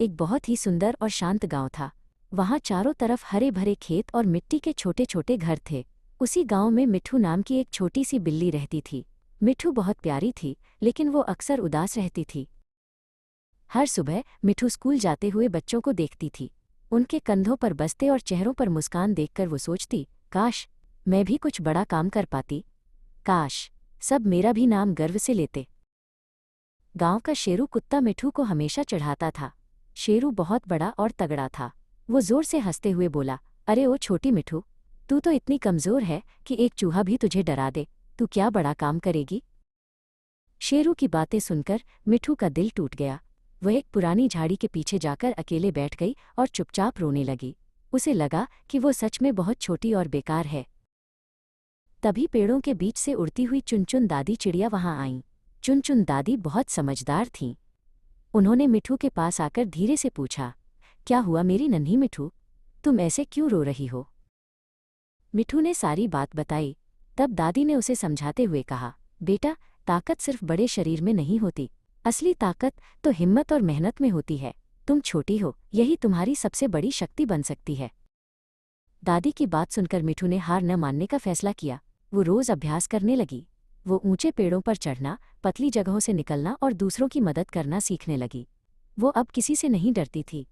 एक बहुत ही सुंदर और शांत गांव था। वहां चारों तरफ हरे भरे खेत और मिट्टी के छोटे छोटे घर थे। उसी गांव में मिठू नाम की एक छोटी सी बिल्ली रहती थी। मिठू बहुत प्यारी थी, लेकिन वो अक्सर उदास रहती थी। हर सुबह मिठू स्कूल जाते हुए बच्चों को देखती थी। उनके कंधों पर बस्ते और चेहरों पर मुस्कान देखकर वो सोचती, काश मैं भी कुछ बड़ा काम कर पाती। काश सब मेरा भी नाम गर्व से लेते। गांव का शेरू कुत्ता मिठू को हमेशा चढ़ाता था। शेरू बहुत बड़ा और तगड़ा था। वो जोर से हंसते हुए बोला, अरे ओ छोटी मिठू, तू तो इतनी कमजोर है कि एक चूहा भी तुझे डरा दे। तू क्या बड़ा काम करेगी? शेरू की बातें सुनकर मिठू का दिल टूट गया। वह एक पुरानी झाड़ी के पीछे जाकर अकेले बैठ गई और चुपचाप रोने लगी। उसे लगा कि वो सच में बहुत छोटी और बेकार है। तभी पेड़ों के बीच से उड़ती हुई चुनचुन दादी चिड़िया वहां आईं। चुनचुन दादी बहुत समझदार थीं। उन्होंने मिठू के पास आकर धीरे से पूछा, क्या हुआ मेरी नन्ही मिठू, तुम ऐसे क्यों रो रही हो? मिठू ने सारी बात बताई। तब दादी ने उसे समझाते हुए कहा, बेटा, ताकत सिर्फ बड़े शरीर में नहीं होती। असली ताकत तो हिम्मत और मेहनत में होती है। तुम छोटी हो, यही तुम्हारी सबसे बड़ी शक्ति बन सकती है। दादी की बात सुनकर मिठू ने हार न मानने का फैसला किया। वो रोज अभ्यास करने लगी। वो ऊंचे पेड़ों पर चढ़ना, पतली जगहों से निकलना और दूसरों की मदद करना सीखने लगी। वो अब किसी से नहीं डरती थी।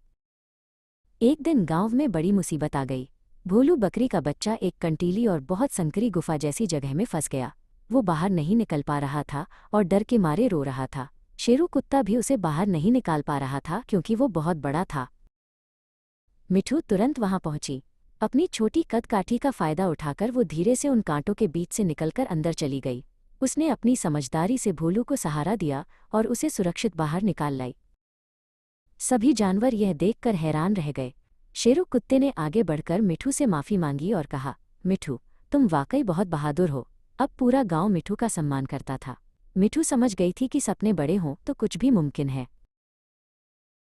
एक दिन गांव में बड़ी मुसीबत आ गई। भोलू बकरी का बच्चा एक कंटीली और बहुत संकरी गुफा जैसी जगह में फंस गया। वो बाहर नहीं निकल पा रहा था और डर के मारे रो रहा था। शेरू कुत्ता भी उसे बाहर नहीं निकाल पा रहा था क्योंकि वो बहुत बड़ा था। मिठू तुरंत वहां पहुंची। अपनी छोटी कदकाठी का फायदा उठाकर वो धीरे से उन कांटों के बीच से निकलकर अंदर चली गई। उसने अपनी समझदारी से भोलू को सहारा दिया और उसे सुरक्षित बाहर निकाल लाई। सभी जानवर यह देखकर हैरान रह गए। शेरू कुत्ते ने आगे बढ़कर मिठू से माफी मांगी और कहा, मिठू, तुम वाकई बहुत बहादुर हो। अब पूरा गांव मिठू का सम्मान करता था। मिठू समझ गई थी कि सपने बड़े हों तो कुछ भी मुमकिन है।